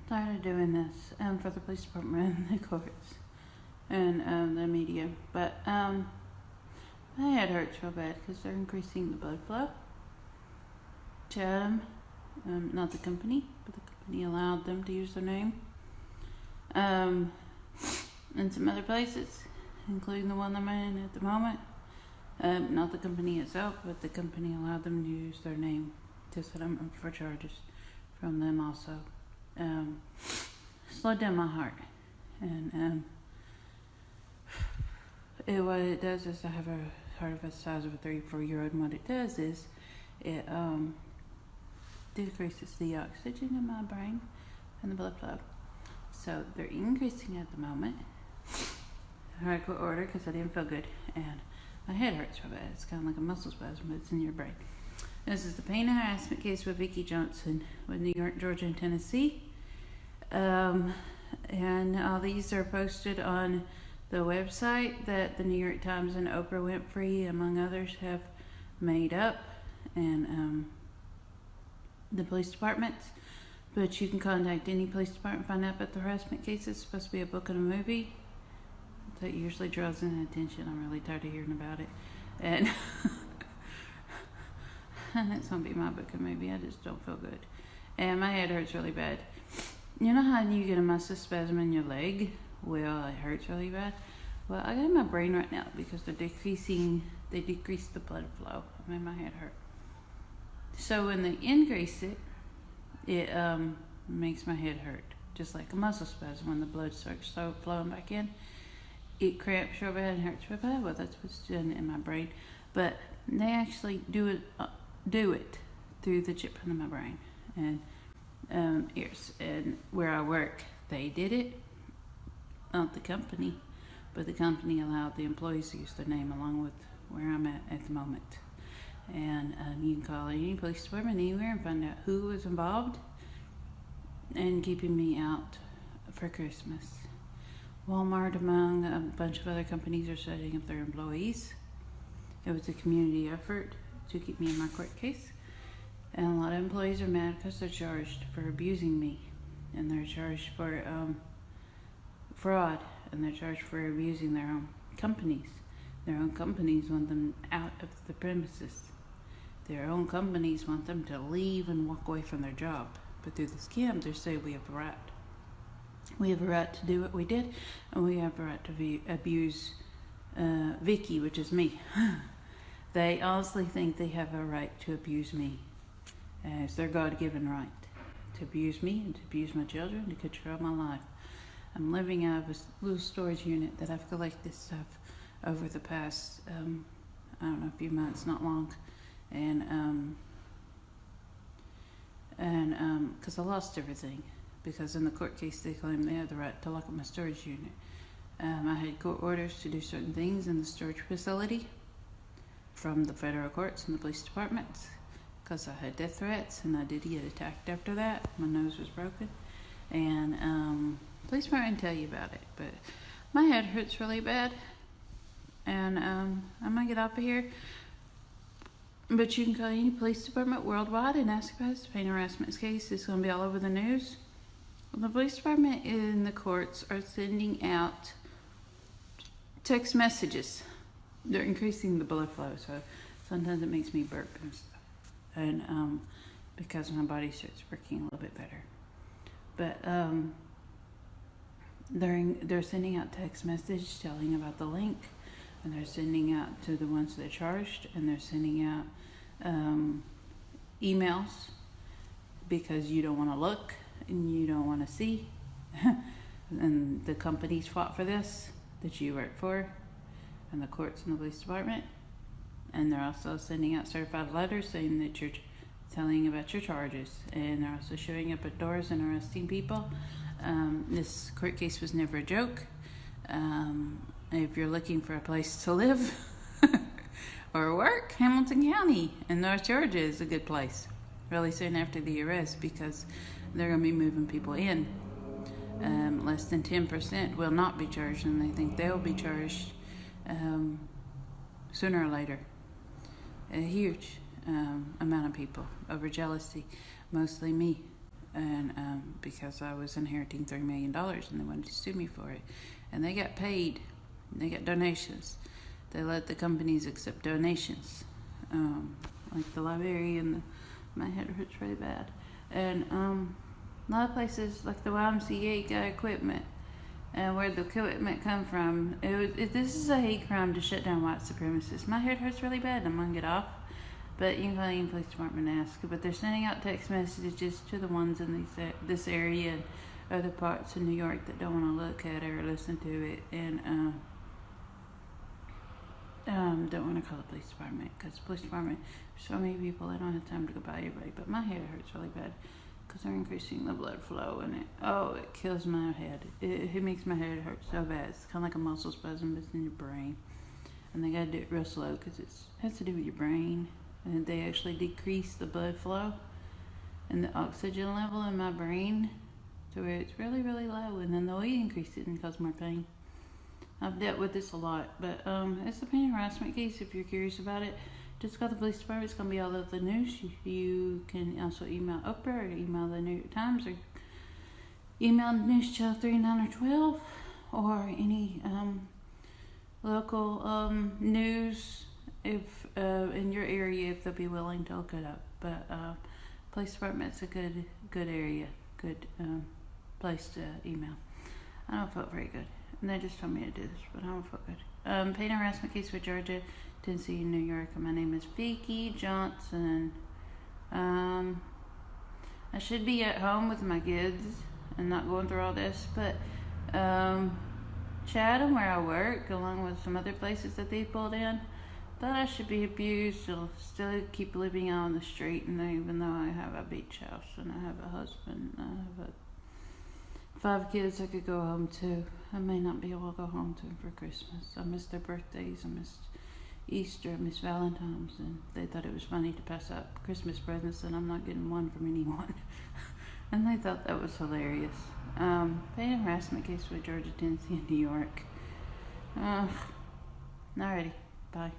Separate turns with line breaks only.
tired of doing this for the police department and the courts and the media. But my head hurts real bad because they're increasing the blood flow to them. Not the company, but the company allowed them to use their name. And some other places, including the one I'm in at the moment. Not the company itself, but the company allowed them to use their name to set them up for charges from them also. Slowed down my heart. And what it does is I have a heart of the size of a 3-4-year-old, and what it does is it decreases the oxygen in my brain and the blood flow. So they're increasing at the moment. I quit order because I didn't feel good, and my head hurts real bad. It's kind of like a muscle spasm, but it's in your brain. This is the pain and harassment case with Vicki Johnson with New York, Georgia, and Tennessee. And all these are posted on the website that the New York Times and Oprah Winfrey, among others, have made up, and the police departments. But you can contact any police department, find out about the harassment case. It's supposed to be a book and a movie. That usually draws in attention. I'm really tired of hearing about it. And it's going to be my book and movie. I just don't feel good. And my head hurts really bad. You know how you get a muscle spasm in your leg? Well, it hurts really bad. Well, I got it in my brain right now because they decrease the blood flow. I made my head hurt. So when they increase it, it makes my head hurt. Just like a muscle spasm when the blood starts flowing back in. It cramps real bad and hurts real bad. Well, that's what's done in my brain. But they actually do it through the chip in my brain and ears. And where I work, they did it. Not the company, but the company allowed the employees to use their name along with where I'm at the moment. And you can call any police department anywhere and find out who was involved in keeping me out for Christmas. Walmart, among a bunch of other companies, are setting up their employees. It was a community effort to keep me in my court case. And a lot of employees are mad because they're charged for abusing me. And they're charged for fraud. And they're charged for abusing their own companies. Their own companies want them out of the premises. Their own companies want them to leave and walk away from their job. But through the scam, they say we have a right. We have a right to do what we did, and we have a right to abuse Vicki, which is me. They honestly think they have a right to abuse me. It's their God-given right to abuse me and to abuse my children, to control my life. I'm living out of a little storage unit that I've collected stuff over the past, I don't know, a few months, not long. And because I lost everything. Because in the court case, they claim they have the right to lock up my storage unit. I had court orders to do certain things in the storage facility from the federal courts and the police departments because I had death threats and I did get attacked after that. My nose was broken. And police department tell you about it. But my head hurts really bad. And I'm going to get off of here. But you can call any police department worldwide and ask about this pain harassment case. It's going to be all over the news. The police department and the courts are sending out text messages. They're increasing the blood flow, so sometimes it makes me burp and stuff. And because my body starts working a little bit better. But they're sending out text messages telling about the link, and they're sending out to the ones that are charged, and they're sending out emails because you don't want to look and you don't want to see. And the companies fought for this that you work for, and the courts and the police department. And they're also sending out certified letters saying that you're telling about your charges, and they're also showing up at doors and arresting people. This court case was never a joke. If you're looking for a place to live or work, Hamilton County in North Georgia is a good place really soon after the arrest, because they're going to be moving people in. Less than 10% will not be charged, and they think they'll be charged sooner or later. A huge amount of people over jealousy, mostly me. and because I was inheriting $3 million, and they wanted to sue me for it, and they got paid, they got donations. They let the companies accept donations, like the library, and my head hurts really bad, and a lot of places like the YMCA got equipment. And where the equipment come from, this is a hate crime to shut down white supremacists. My head hurts really bad, I'm gonna get off. But you can call any police department and ask. But they're sending out text messages to the ones in this area and other parts of New York that don't want to look at it or listen to it, and don't want to call the police department, because the police department, there's so many people, they don't have time to go by everybody. But my head hurts really bad because they're increasing the blood flow, and it kills my head. It makes my head hurt so bad. It's kind of like a muscle spasm, but it's in your brain. And they gotta do it real slow because it has to do with your brain. And they actually decrease the blood flow and the oxygen level in my brain to where it's really, really low. And then they'll increase it and cause more pain. I've dealt with this a lot, but it's a pain harassment case. If you're curious about it, just call the police department. It's going to be all over the news. You can also email Oprah, or email the New York Times, or email News Channel 3, 9, or 12, or any local news if in your area, if they'll be willing to look it up. But police department's a good area, good place to email. I don't feel very good, and they just told me to do this, but I don't feel good. Pain harassment case with Georgia, Tennessee, and New York. My name is Vicky Johnson. I should be at home with my kids and not going through all this, but Chatham, where I work, along with some other places that they pulled in, thought I should be abused. I'll still keep living out on the street, and even though I have a beach house and I have a husband, I have 5 kids I could go home to. I may not be able to go home to them for Christmas. I missed their birthdays, I missed Easter, I missed Valentine's, and they thought it was funny to pass out Christmas presents and I'm not getting one from anyone. And they thought that was hilarious. Pain harassment case with Georgia, Tennessee, and New York. Alrighty, bye.